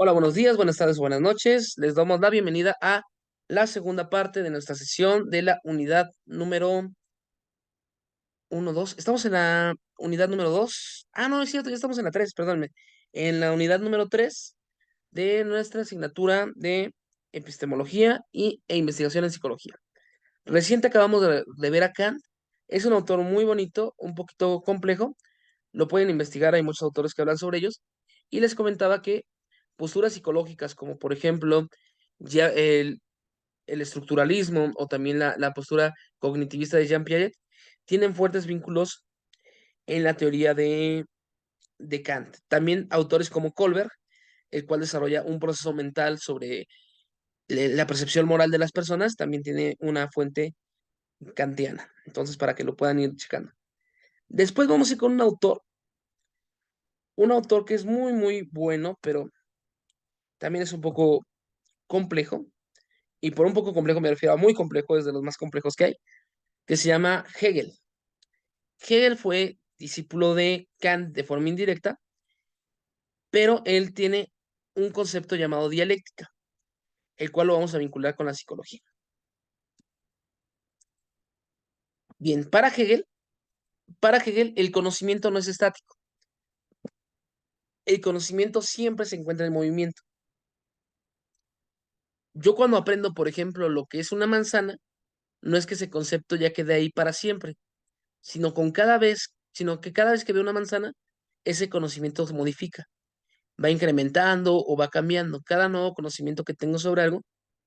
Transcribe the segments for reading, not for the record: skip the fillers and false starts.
Hola, buenos días, buenas tardes, buenas noches. Les damos la bienvenida a la segunda parte de nuestra sesión de la unidad número 2. Estamos en la unidad número 2. Ah, no, es cierto, ya estamos en la 3. Perdónme. En la unidad número 3 de nuestra asignatura de epistemología e investigación en psicología. Reciente acabamos de ver a Kant. Es un autor muy bonito, un poquito complejo. Lo pueden investigar, hay muchos autores que hablan sobre ellos. Y les comentaba que posturas psicológicas, como por ejemplo ya el estructuralismo o también la postura cognitivista de Jean Piaget, tienen fuertes vínculos en la teoría de Kant. También autores como Kohlberg, el cual desarrolla un proceso mental sobre la percepción moral de las personas, también tiene una fuente kantiana. Entonces, para que lo puedan ir checando. Después vamos a ir con un autor que es muy, muy bueno, pero también es un poco complejo. Y por un poco complejo me refiero a muy complejo, es de los más complejos que hay, que se llama Hegel. Hegel fue discípulo de Kant de forma indirecta, pero él tiene un concepto llamado dialéctica, el cual lo vamos a vincular con la psicología. Bien, para Hegel el conocimiento no es estático. El conocimiento siempre se encuentra en movimiento. Yo cuando aprendo, por ejemplo, lo que es una manzana, no es que ese concepto ya quede ahí para siempre, sino que cada vez que veo una manzana, ese conocimiento se modifica, va incrementando o va cambiando. Cada nuevo conocimiento que tengo sobre algo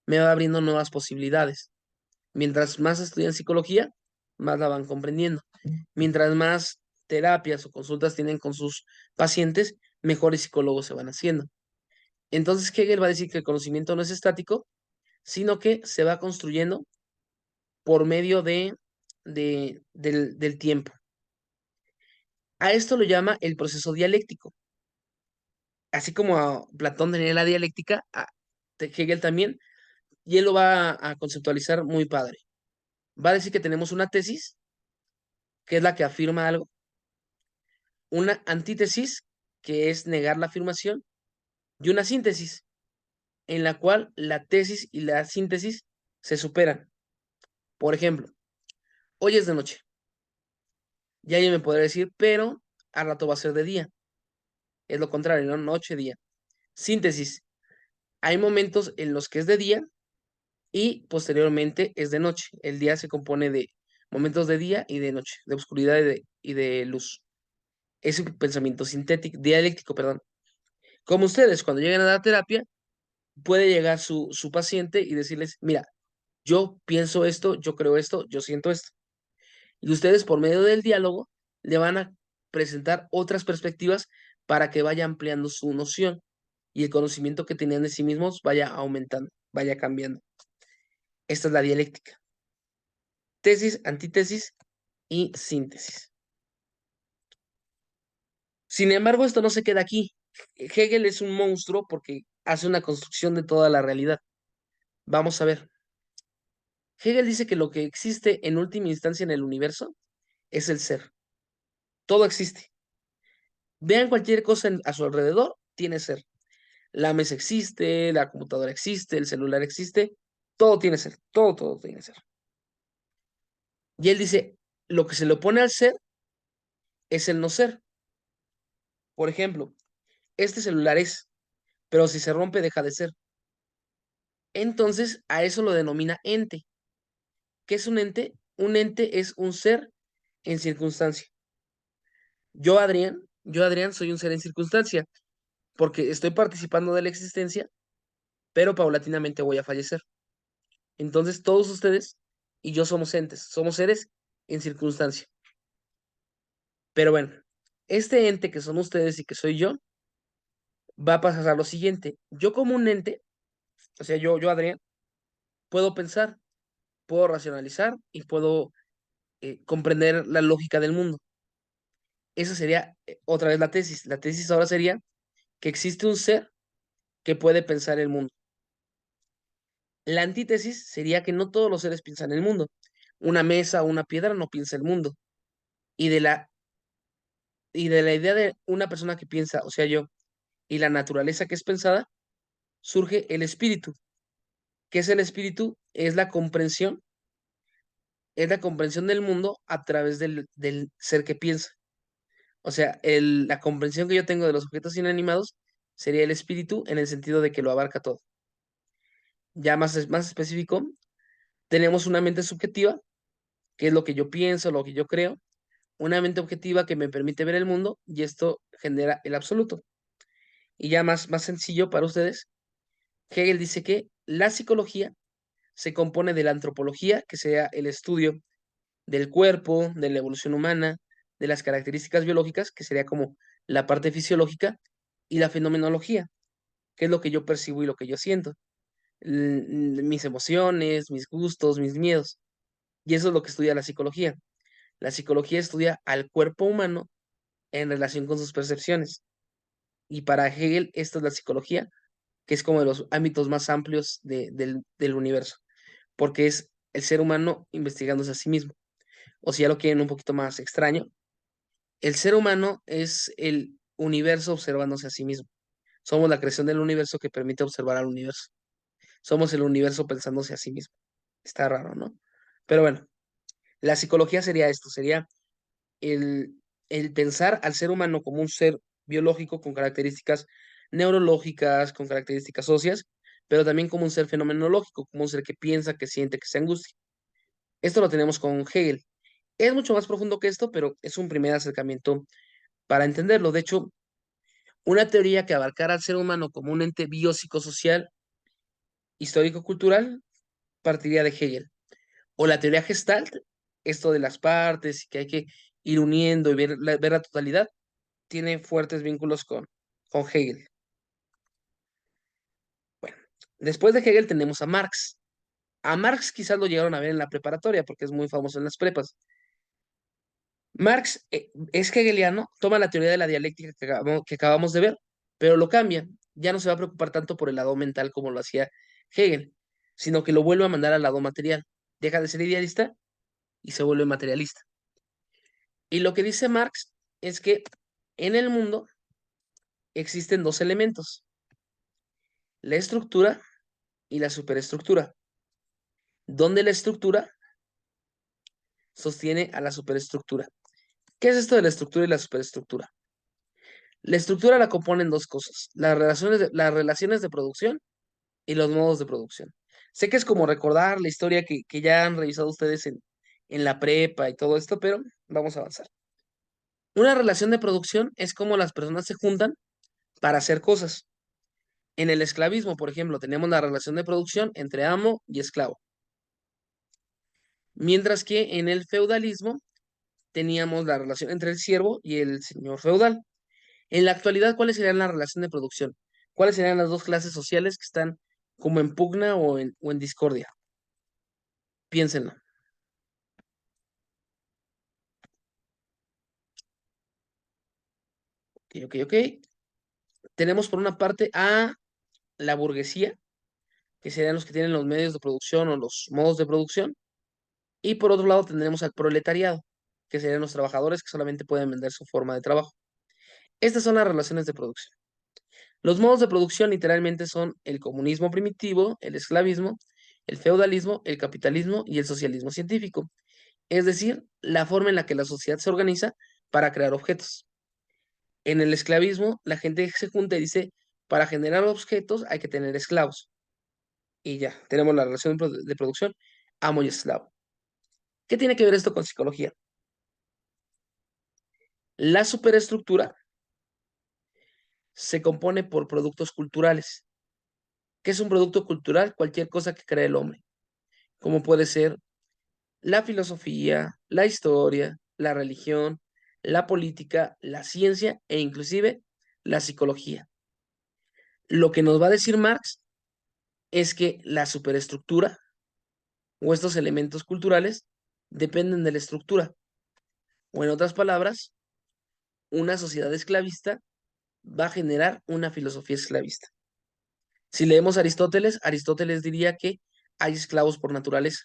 me va abriendo nuevas posibilidades. Mientras más estudian psicología, más la van comprendiendo. Mientras más terapias o consultas tienen con sus pacientes, mejores psicólogos se van haciendo. Entonces Hegel va a decir que el conocimiento no es estático, sino que se va construyendo por medio del tiempo. A esto lo llama el proceso dialéctico. Así como a Platón tenía la dialéctica, a Hegel también, y él lo va a conceptualizar muy padre. Va a decir que tenemos una tesis, que es la que afirma algo, una antítesis, que es negar la afirmación, y una síntesis, en la cual la tesis y la síntesis se superan. Por ejemplo, hoy es de noche, ya yo me podré decir, pero al rato va a ser de día. Es lo contrario, ¿no? Noche, día. Síntesis, hay momentos en los que es de día y posteriormente es de noche. El día se compone de momentos de día y de noche, de oscuridad y de luz. Es un pensamiento sintético, dialéctico, perdón. Como ustedes, cuando llegan a la terapia, puede llegar su paciente y decirles, mira, yo pienso esto, yo creo esto, yo siento esto. Y ustedes, por medio del diálogo, le van a presentar otras perspectivas para que vaya ampliando su noción y el conocimiento que tenían de sí mismos vaya aumentando, vaya cambiando. Esta es la dialéctica. Tesis, antítesis y síntesis. Sin embargo, esto no se queda aquí. Hegel es un monstruo porque hace una construcción de toda la realidad. Vamos a ver. Hegel dice que lo que existe en última instancia en el universo es el ser. Todo existe. Vean cualquier cosa a su alrededor, tiene ser. La mesa existe, la computadora existe, el celular existe, todo tiene ser, todo tiene ser. Y él dice, lo que se le opone al ser es el no ser. Por ejemplo, este celular es, pero si se rompe deja de ser. Entonces, a eso lo denomina ente. ¿Qué es un ente? Un ente es un ser en circunstancia. Yo, Adrián, soy un ser en circunstancia, porque estoy participando de la existencia, pero paulatinamente voy a fallecer. Entonces, todos ustedes y yo somos entes, somos seres en circunstancia. Pero bueno, este ente que son ustedes y que soy yo, va a pasar a lo siguiente. Yo como un ente, o sea, yo, Adrián, puedo pensar, puedo racionalizar y puedo comprender la lógica del mundo. Esa sería otra vez la tesis. La tesis ahora sería que existe un ser que puede pensar el mundo. La antítesis sería que no todos los seres piensan el mundo. Una mesa o una piedra no piensa el mundo. Y de la idea de una persona que piensa, o sea, yo, y la naturaleza que es pensada, surge el espíritu. ¿Qué es el espíritu? Es la comprensión del mundo a través del ser que piensa. O sea, la comprensión que yo tengo de los objetos inanimados sería el espíritu en el sentido de que lo abarca todo. Ya más específico, tenemos una mente subjetiva, que es lo que yo pienso, lo que yo creo, una mente objetiva que me permite ver el mundo y esto genera el absoluto. Y ya más sencillo para ustedes, Hegel dice que la psicología se compone de la antropología, que sea el estudio del cuerpo, de la evolución humana, de las características biológicas, que sería como la parte fisiológica, y la fenomenología, que es lo que yo percibo y lo que yo siento, mis emociones, mis gustos, mis miedos. Y eso es lo que estudia la psicología. La psicología estudia al cuerpo humano en relación con sus percepciones. Y para Hegel, esto es la psicología, que es como de los ámbitos más amplios del universo, porque es el ser humano investigándose a sí mismo. O si ya lo quieren un poquito más extraño, el ser humano es el universo observándose a sí mismo. Somos la creación del universo que permite observar al universo. Somos el universo pensándose a sí mismo. Está raro, ¿no? Pero bueno, la psicología sería esto, sería el, el pensar al ser humano como un ser biológico con características neurológicas, con características óseas, pero también como un ser fenomenológico, como un ser que piensa, que siente, que se angustia. Esto lo tenemos con Hegel. Es mucho más profundo que esto, pero es un primer acercamiento para entenderlo. De hecho, una teoría que abarcara al ser humano como un ente biopsicosocial, histórico-cultural, partiría de Hegel. O la teoría Gestalt, esto de las partes y que hay que ir uniendo y ver la totalidad, tiene fuertes vínculos con Hegel. Bueno, después de Hegel tenemos a Marx. A Marx quizás lo llegaron a ver en la preparatoria porque es muy famoso en las prepas. Marx es hegeliano, toma la teoría de la dialéctica que acabamos de ver, pero lo cambia. Ya no se va a preocupar tanto por el lado mental como lo hacía Hegel, sino que lo vuelve a mandar al lado material. Deja de ser idealista y se vuelve materialista. Y lo que dice Marx es que en el mundo existen dos elementos, la estructura y la superestructura, donde la estructura sostiene a la superestructura. ¿Qué es esto de la estructura y la superestructura? La estructura la componen dos cosas, las relaciones de producción y los modos de producción. Sé que es como recordar la historia que ya han revisado ustedes en la prepa y todo esto, pero vamos a avanzar. Una relación de producción es como las personas se juntan para hacer cosas. En el esclavismo, por ejemplo, tenemos la relación de producción entre amo y esclavo. Mientras que en el feudalismo teníamos la relación entre el siervo y el señor feudal. En la actualidad, ¿cuáles serían la relación de producción? ¿Cuáles serían las dos clases sociales que están como en pugna o en discordia? Piénsenlo. Ok, ok, ok. Tenemos por una parte a la burguesía, que serían los que tienen los medios de producción o los modos de producción, y por otro lado tendremos al proletariado, que serían los trabajadores que solamente pueden vender su forma de trabajo. Estas son las relaciones de producción. Los modos de producción literalmente son el comunismo primitivo, el esclavismo, el feudalismo, el capitalismo y el socialismo científico, es decir, la forma en la que la sociedad se organiza para crear objetos. En el esclavismo, la gente se junta y dice, para generar objetos hay que tener esclavos. Y ya, tenemos la relación de producción amo y esclavo. ¿Qué tiene que ver esto con psicología? La superestructura se compone por productos culturales. ¿Qué es un producto cultural? Cualquier cosa que crea el hombre, como puede ser la filosofía, la historia, la religión, la política, la ciencia e inclusive la psicología. Lo que nos va a decir Marx es que la superestructura o estos elementos culturales dependen de la estructura. O en otras palabras, una sociedad esclavista va a generar una filosofía esclavista. Si leemos a Aristóteles, Aristóteles diría que hay esclavos por naturaleza.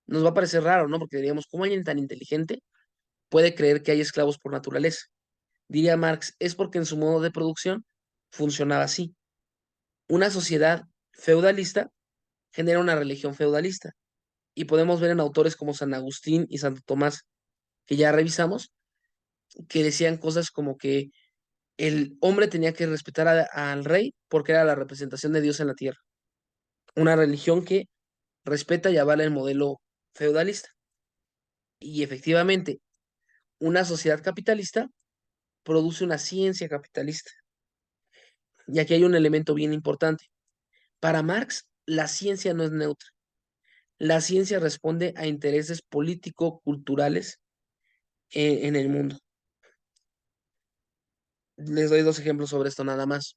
Nos va a parecer raro, ¿no? Porque diríamos, ¿cómo alguien tan inteligente puede creer que hay esclavos por naturaleza? Diría Marx, es porque en su modo de producción funcionaba así. Una sociedad feudalista genera una religión feudalista. Y podemos ver en autores como San Agustín y Santo Tomás, que ya revisamos, que decían cosas como que el hombre tenía que respetar al rey porque era la representación de Dios en la tierra. Una religión que respeta y avala el modelo feudalista. Y efectivamente, una sociedad capitalista produce una ciencia capitalista. Y aquí hay un elemento bien importante. Para Marx, la ciencia no es neutra. La ciencia responde a intereses político-culturales en el mundo. Les doy dos ejemplos sobre esto nada más.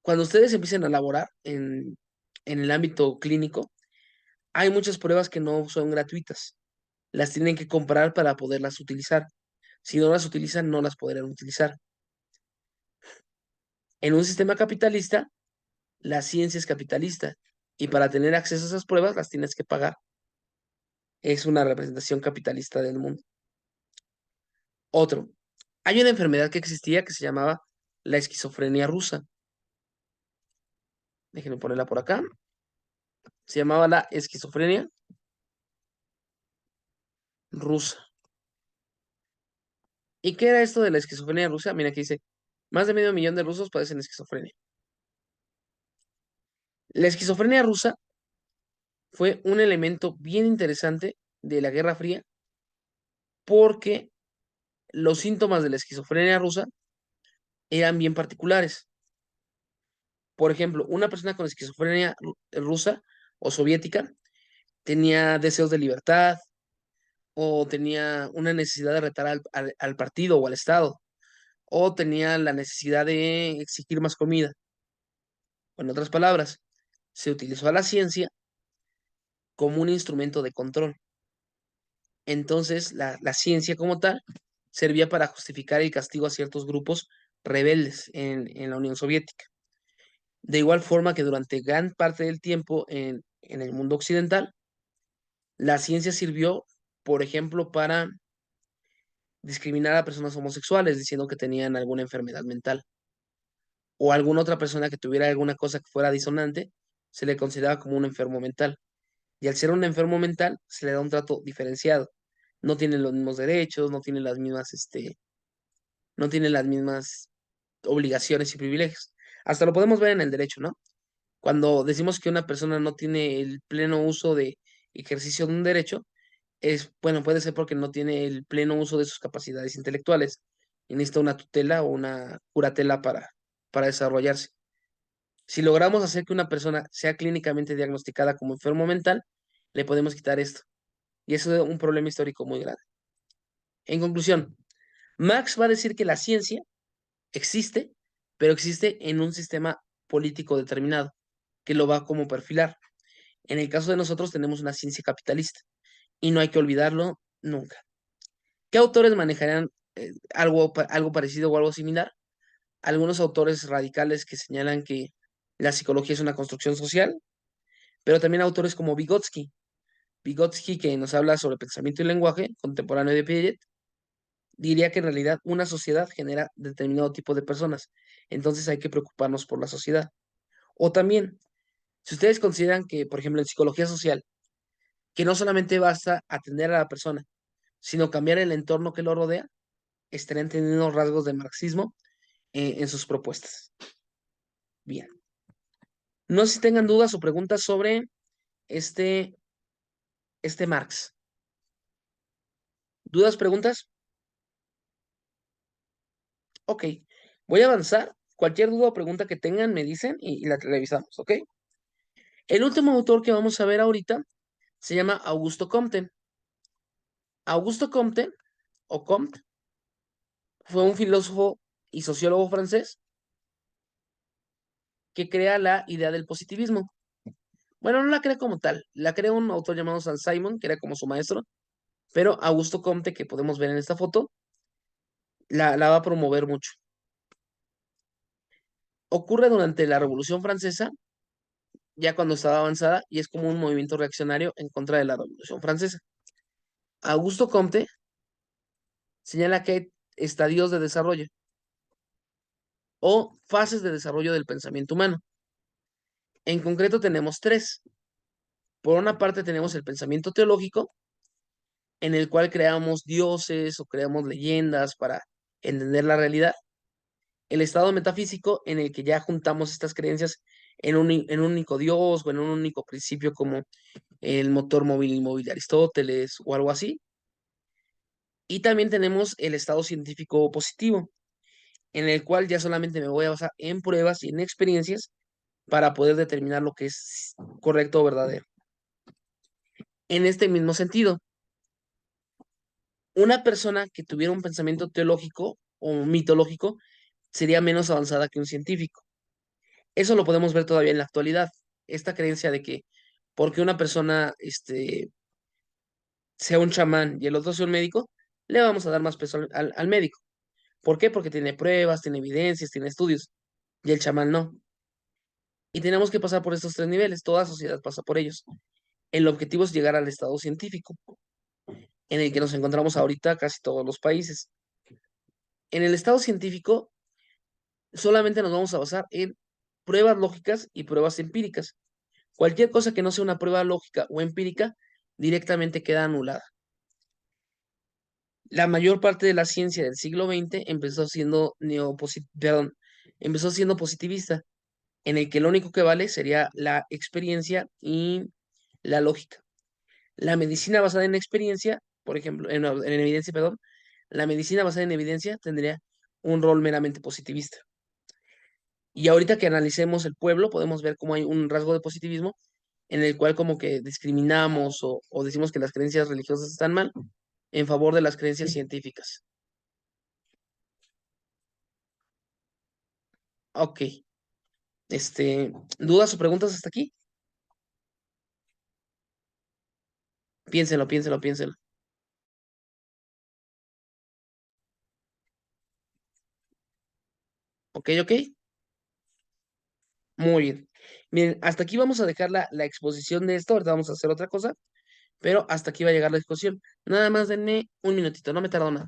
Cuando ustedes empiecen a laborar en el ámbito clínico, hay muchas pruebas que no son gratuitas. Las tienen que comprar para poderlas utilizar. Si no las utilizan, no las podrán utilizar. En un sistema capitalista, la ciencia es capitalista y para tener acceso a esas pruebas las tienes que pagar. Es una representación capitalista del mundo. Otro, hay una enfermedad que existía que se llamaba la esquizofrenia rusa. Déjenme ponerla por acá. Se llamaba la esquizofrenia rusa. ¿Y qué era esto de la esquizofrenia rusa? Mira, aquí dice, más de medio millón de rusos padecen esquizofrenia. La esquizofrenia rusa fue un elemento bien interesante de la Guerra Fría porque los síntomas de la esquizofrenia rusa eran bien particulares. Por ejemplo, una persona con esquizofrenia rusa o soviética tenía deseos de libertad o tenía una necesidad de retar al partido o al Estado o tenía la necesidad de exigir más comida. O en otras palabras, se utilizó a la ciencia como un instrumento de control. Entonces, la ciencia como tal servía para justificar el castigo a ciertos grupos rebeldes en la Unión Soviética. De igual forma que durante gran parte del tiempo en el mundo occidental, la ciencia sirvió, por ejemplo, para discriminar a personas homosexuales diciendo que tenían alguna enfermedad mental o alguna otra persona que tuviera alguna cosa que fuera disonante, se le consideraba como un enfermo mental. Y al ser un enfermo mental, se le da un trato diferenciado. No tiene los mismos derechos, no tiene las mismas obligaciones y privilegios. Hasta lo podemos ver en el derecho, ¿no? Cuando decimos que una persona no tiene el pleno uso de ejercicio de un derecho, bueno, puede ser porque no tiene el pleno uso de sus capacidades intelectuales y necesita una tutela o una curatela para desarrollarse. Si logramos hacer que una persona sea clínicamente diagnosticada como enfermo mental, le podemos quitar esto. Y eso es un problema histórico muy grande. En conclusión, Marx va a decir que la ciencia existe, pero existe en un sistema político determinado, que lo va como perfilar. En el caso de nosotros tenemos una ciencia capitalista y no hay que olvidarlo nunca. ¿Qué autores manejarían algo parecido o algo similar? Algunos autores radicales que señalan que la psicología es una construcción social, pero también autores como Vygotsky. Vygotsky, que nos habla sobre pensamiento y lenguaje contemporáneo de Piaget, diría que en realidad una sociedad genera determinado tipo de personas. Entonces hay que preocuparnos por la sociedad. O también, si ustedes consideran que, por ejemplo, en psicología social, que no solamente basta atender a la persona, sino cambiar el entorno que lo rodea, estarían teniendo rasgos de marxismo en sus propuestas. Bien. No sé si tengan dudas o preguntas sobre este, este Marx. ¿Dudas, preguntas? Ok. Voy a avanzar. Cualquier duda o pregunta que tengan, me dicen y la revisamos, ¿ok? El último autor que vamos a ver ahorita se llama Augusto Comte. Augusto Comte, o Comte, fue un filósofo y sociólogo francés que crea la idea del positivismo. Bueno, no la crea como tal, la crea un autor llamado Saint-Simon, que era como su maestro, pero Augusto Comte, que podemos ver en esta foto, la va a promover mucho. Ocurre durante la Revolución Francesa, ya cuando estaba avanzada, y es como un movimiento reaccionario en contra de la Revolución Francesa. Augusto Comte señala que hay estadios de desarrollo. o fases de desarrollo del pensamiento humano. En concreto tenemos tres. Por una parte tenemos el pensamiento teológico, en el cual creamos dioses o creamos leyendas para entender la realidad. El estado metafísico, en el que ya juntamos estas creencias en un único dios o en un único principio, como el motor móvil de Aristóteles o algo así. Y también tenemos el estado científico positivo, en el cual ya solamente me voy a basar en pruebas y en experiencias para poder determinar lo que es correcto o verdadero. En este mismo sentido, una persona que tuviera un pensamiento teológico o mitológico sería menos avanzada que un científico. Eso lo podemos ver todavía en la actualidad. Esta creencia de que porque una persona sea un chamán y el otro sea un médico, le vamos a dar más peso al médico. ¿Por qué? Porque tiene pruebas, tiene evidencias, tiene estudios, y el chamán no. Y tenemos que pasar por estos tres niveles, toda sociedad pasa por ellos. El objetivo es llegar al estado científico, en el que nos encontramos ahorita casi todos los países. En el estado científico solamente nos vamos a basar en pruebas lógicas y pruebas empíricas. Cualquier cosa que no sea una prueba lógica o empírica directamente queda anulada. La mayor parte de la ciencia del siglo XX empezó siendo positivista, en el que lo único que vale sería la experiencia y la lógica. La medicina basada en experiencia, por ejemplo, en evidencia, perdón, la medicina basada en evidencia tendría un rol meramente positivista. Y ahorita que analicemos el pueblo, podemos ver cómo hay un rasgo de positivismo en el cual como que discriminamos o decimos que las creencias religiosas están mal en favor de las creencias científicas. Ok, ¿dudas o preguntas hasta aquí? Piénsenlo, piénsenlo, piénsenlo. Ok, ok. Muy bien. Miren, hasta aquí vamos a dejar la exposición de esto. Ahorita vamos a hacer otra cosa, pero hasta aquí va a llegar la exposición. Nada más denme un minutito, no me tardo nada.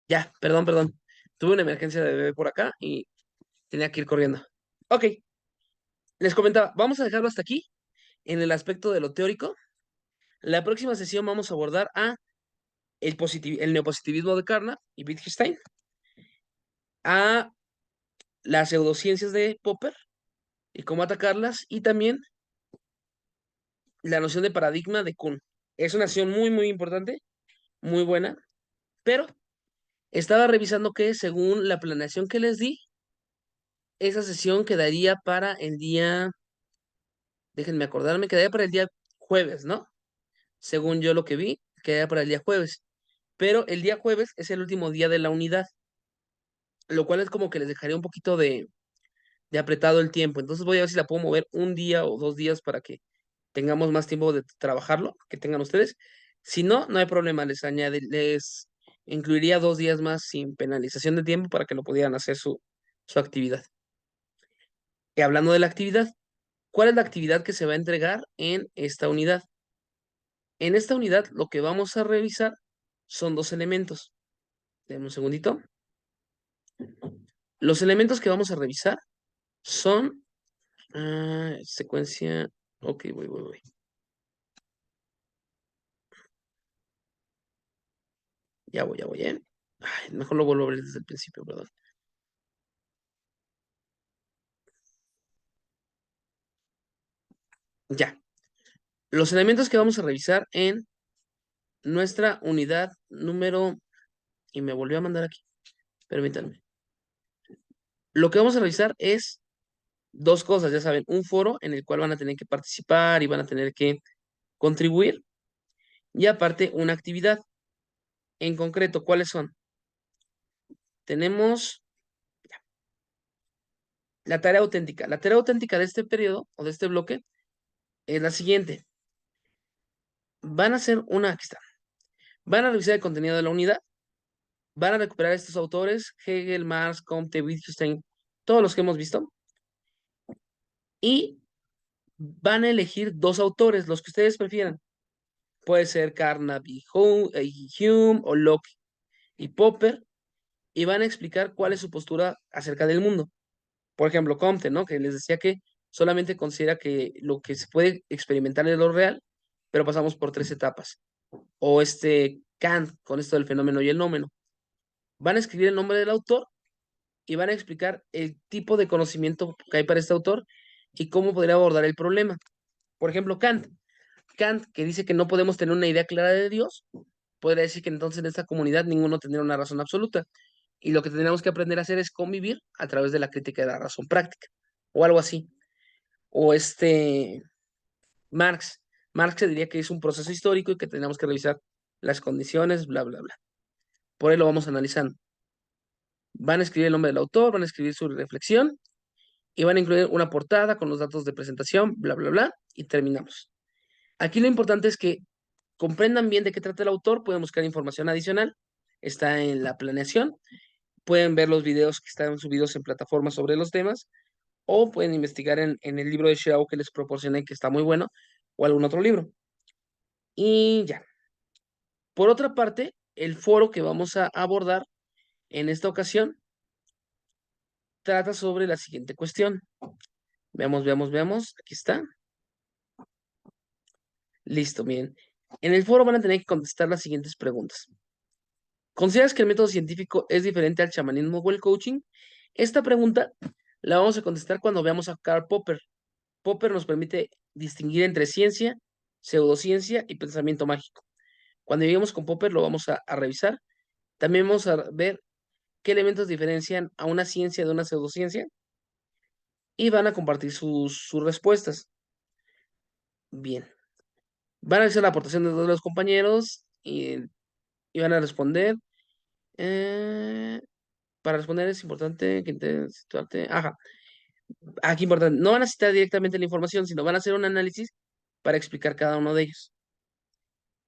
Ya, perdón, perdón. Tuve una emergencia de bebé por acá y tenía que ir corriendo. Ok, les comentaba, vamos a dejarlo hasta aquí en el aspecto de lo teórico. La próxima sesión vamos a abordar el neopositivismo de Carnap y Wittgenstein, a las pseudociencias de Popper y cómo atacarlas, y también la noción de paradigma de Kuhn. Es una sesión muy, muy importante, muy buena, pero estaba revisando que según la planeación que les di, esa sesión quedaría para el día, déjenme acordarme, quedaría para el día jueves, ¿no? Según yo lo que vi, quedaría para el día jueves. Pero el día jueves es el último día de la unidad, lo cual es como que les dejaría un poquito de apretado el tiempo. Entonces voy a ver si la puedo mover un día o 2 días para que tengamos más tiempo de trabajarlo, que tengan ustedes. Si no, no hay problema, les incluiría 2 días más sin penalización de tiempo para que lo pudieran hacer su actividad. Y hablando de la actividad, ¿cuál es la actividad que se va a entregar en esta unidad? En esta unidad lo que vamos a revisar son dos elementos. Denme un segundito. Los elementos que vamos a revisar son secuencia. Ok, voy. Ya voy, ¿eh? Ay, mejor lo vuelvo a abrir desde el principio, perdón. Ya. Los elementos que vamos a revisar en nuestra unidad número... Y me volvió a mandar aquí, permítanme. Lo que vamos a revisar es dos cosas, ya saben, un foro en el cual van a tener que participar y van a tener que contribuir, y aparte una actividad. En concreto, ¿cuáles son? Tenemos la tarea auténtica. La tarea auténtica de este periodo o de este bloque es la siguiente. Van a hacer una, aquí está, van a revisar el contenido de la unidad, van a recuperar estos autores, Hegel, Marx, Comte, Wittgenstein, todos los que hemos visto, y van a elegir dos autores, los que ustedes prefieran. Puede ser Carnap y Hume o Locke y Popper, y van a explicar cuál es su postura acerca del mundo. Por ejemplo, Comte, ¿no? Que les decía que solamente considera que lo que se puede experimentar es lo real, pero pasamos por tres etapas. O Kant, con esto del fenómeno y el nómeno. Van a escribir el nombre del autor y van a explicar el tipo de conocimiento que hay para este autor y cómo podría abordar el problema. Por ejemplo, Kant. Kant, que dice que no podemos tener una idea clara de Dios, podría decir que entonces en esta comunidad ninguno tendría una razón absoluta. Y lo que tendríamos que aprender a hacer es convivir a través de la crítica de la razón práctica, o algo así. O Marx. Marx se diría que es un proceso histórico y que tenemos que revisar las condiciones, bla, bla, bla. Por ahí lo vamos analizando. Van a escribir el nombre del autor, van a escribir su reflexión y van a incluir una portada con los datos de presentación, bla, bla, bla, y terminamos. Aquí lo importante es que comprendan bien de qué trata el autor, pueden buscar información adicional, está en la planeación, pueden ver los videos que están subidos en plataformas sobre los temas, o pueden investigar en el libro de Shao que les proporcioné, que está muy bueno, o algún otro libro. Y ya. Por otra parte, el foro que vamos a abordar en esta ocasión trata sobre la siguiente cuestión. Veamos. Aquí está. Listo, bien. En el foro van a tener que contestar las siguientes preguntas. ¿Consideras que el método científico es diferente al chamanismo o el coaching? Esta pregunta la vamos a contestar cuando veamos a Karl Popper. Popper nos permite distinguir entre ciencia, pseudociencia y pensamiento mágico. Cuando lleguemos con Popper lo vamos a revisar. También vamos a ver qué elementos diferencian a una ciencia de una pseudociencia y van a compartir sus respuestas. Bien. Van a hacer la aportación de todos los compañeros y van a responder. Eh, para responder es importante que intentes situarte. Ajá. Aquí importante. No van a citar directamente la información, sino van a hacer un análisis para explicar cada uno de ellos.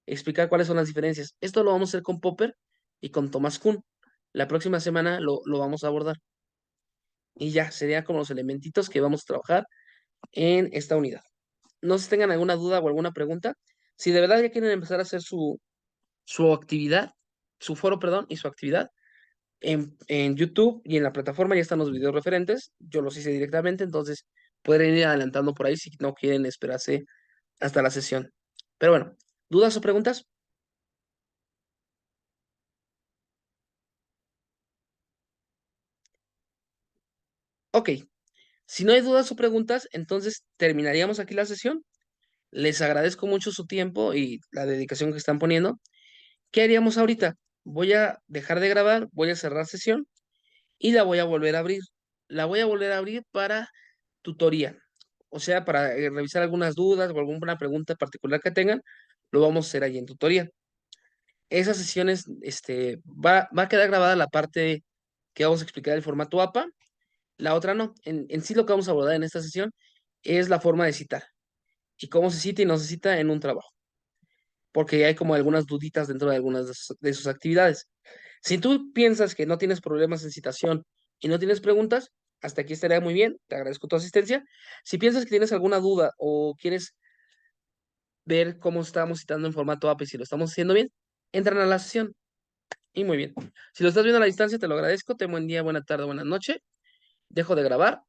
Explicar cuáles son las diferencias. Esto lo vamos a hacer con Popper y con Thomas Kuhn. La próxima semana lo vamos a abordar. Y ya, sería como los elementitos que vamos a trabajar en esta unidad. No sé si tengan alguna duda o alguna pregunta. Si de verdad ya quieren empezar a hacer su actividad, su foro, perdón, y su actividad, en YouTube y en la plataforma ya están los videos referentes. Yo los hice directamente, entonces pueden ir adelantando por ahí si no quieren esperarse hasta la sesión. Pero bueno, ¿dudas o preguntas? Ok, si no hay dudas o preguntas, entonces terminaríamos aquí la sesión. Les agradezco mucho su tiempo y la dedicación que están poniendo. ¿Qué haríamos ahorita? Voy a dejar de grabar, voy a cerrar sesión y la voy a volver a abrir. La voy a volver a abrir para tutoría. O sea, para revisar algunas dudas o alguna pregunta particular que tengan, lo vamos a hacer ahí en tutoría. Esas sesiones, va a quedar grabada la parte que vamos a explicar el formato APA, la otra no. En sí lo que vamos a abordar en esta sesión es la forma de citar y cómo se cita y no se cita en un trabajo, porque hay como algunas duditas dentro de algunas de sus actividades. Si tú piensas que no tienes problemas en citación y no tienes preguntas, hasta aquí estaría muy bien, te agradezco tu asistencia. Si piensas que tienes alguna duda o quieres ver cómo estamos citando en formato APA y si lo estamos haciendo bien, entran a la sesión. Y muy bien. Si lo estás viendo a la distancia, te lo agradezco. Ten buen día, buena tarde, buena noche. Dejo de grabar